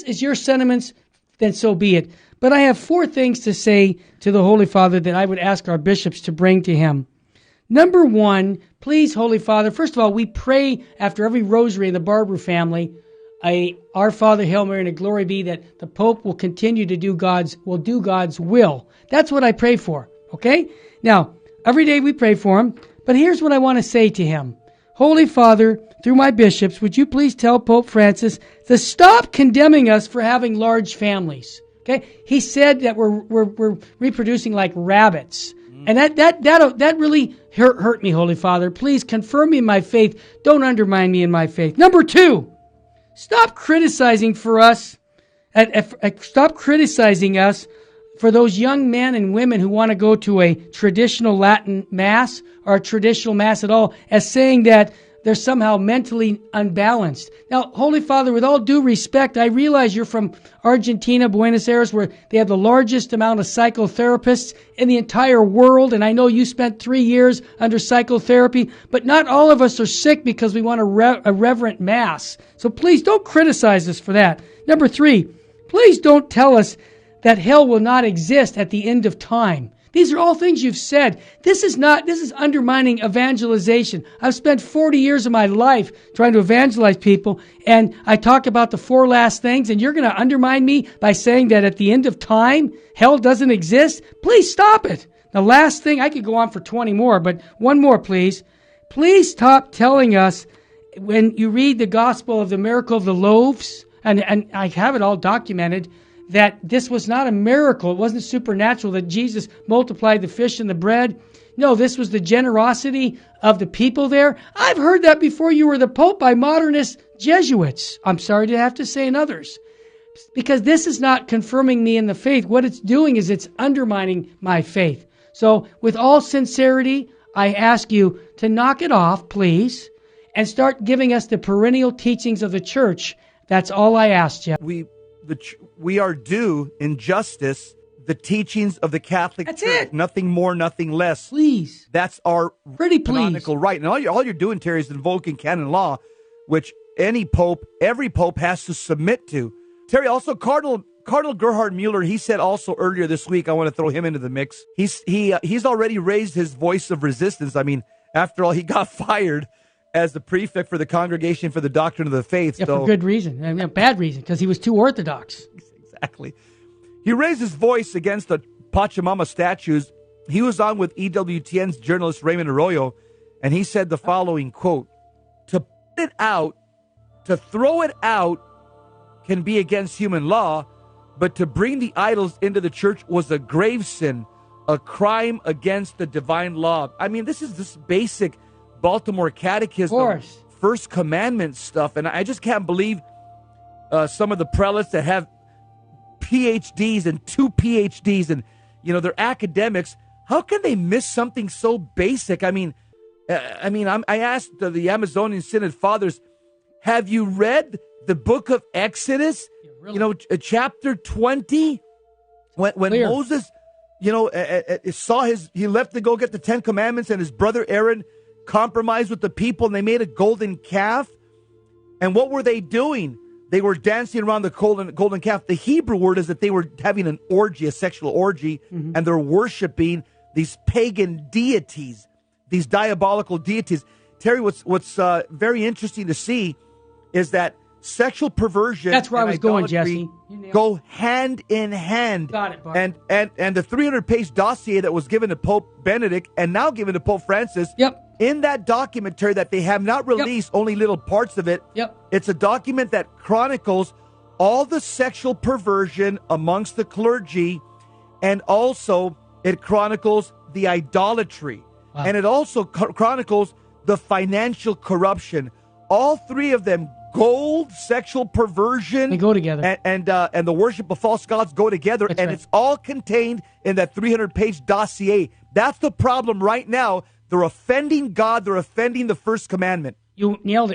is your sentiments, then so be it. But I have 4 things to say to the Holy Father that I would ask our bishops to bring to him. Number 1, please, Holy Father, first of all, we pray after every rosary in the Barber family, Our Father, Hail Mary, and a glory be, that the Pope will continue to do God's will. That's what I pray for, okay? Now, every day we pray for him, but here's what I want to say to him. Holy Father, through my bishops, would you please tell Pope Francis to stop condemning us for having large families? Okay, he said that we're reproducing like rabbits, and that really hurt me, Holy Father. Please confirm me in my faith. Don't undermine me in my faith. Number 2, stop criticizing us for those young men and women who want to go to a traditional Latin Mass or a traditional Mass at all as saying that they're somehow mentally unbalanced. Now, Holy Father, with all due respect, I realize you're from Argentina, Buenos Aires, where they have the largest amount of psychotherapists in the entire world, and I know you spent 3 years under psychotherapy, but not all of us are sick because we want a reverent Mass. So please don't criticize us for that. Number 3, please don't tell us that hell will not exist at the end of time. These are all things you've said. This is undermining evangelization. I've spent 40 years of my life trying to evangelize people, and I talk about the 4 last things, and you're going to undermine me by saying that at the end of time, hell doesn't exist? Please stop it. The last thing, I could go on for 20 more, but one more, please. Please stop telling us when you read the Gospel of the Miracle of the Loaves, and I have it all documented, that this was not a miracle. It wasn't supernatural that Jesus multiplied the fish and the bread. No, this was the generosity of the people there. I've heard that before you were the Pope by modernist Jesuits. I'm sorry to have to say, and others. Because this is not confirming me in the faith. What it's doing is it's undermining my faith. So with all sincerity, I ask you to knock it off, please, and start giving us the perennial teachings of the Church. That's all I ask, Jeff. We are due in justice the teachings of the Catholic Church. It. Nothing more, nothing less. Please. That's our canonical please. right. And all you're doing, Terry, is invoking canon law, which every pope has to submit to. Terry, also Cardinal Gerhard Mueller, he said also earlier this week, I want to throw him into the mix. He's already raised his voice of resistance. I mean, after all, he got fired as the prefect for the Congregation for the Doctrine of the Faith. Yeah, for good reason. I mean, a bad reason, because he was too orthodox. Exactly. He raised his voice against the Pachamama statues. He was on with EWTN's journalist Raymond Arroyo, and he said the following, quote, to throw it out can be against human law, but to bring the idols into the church was a grave sin, a crime against the divine law. I mean, this is this basic Baltimore Catechism, First Commandment stuff, and I just can't believe some of the prelates that have PhDs and 2 PhDs, and they're academics. How can they miss something so basic? I asked the Amazonian Synod Fathers, have you read the book of Exodus? Yeah, really? Chapter 20, when Moses, he left to go get the 10 Commandments, and his brother Aaron compromised with the people, and they made a golden calf. And what were they doing? They were dancing around the golden calf. The Hebrew word is that they were having an orgy, a sexual orgy, and they're worshiping these pagan deities, these diabolical deities. Terry, what's very interesting to see is that sexual perversion, that's where I was going, Jesse, go hand in hand. Got it, Bart. And the 300-page dossier that was given to Pope Benedict and now given to Pope Francis. Yep. In that document, Terry, that they have not released, only little parts of it. Yep. It's a document that chronicles all the sexual perversion amongst the clergy, and also it chronicles the idolatry. Wow. And it also chronicles the financial corruption. All 3 of them, gold, sexual perversion, they go together, and the worship of false gods go together. That's right. It's all contained in that 300-page dossier. That's the problem right now. They're offending God. They're offending the first commandment. You nailed it.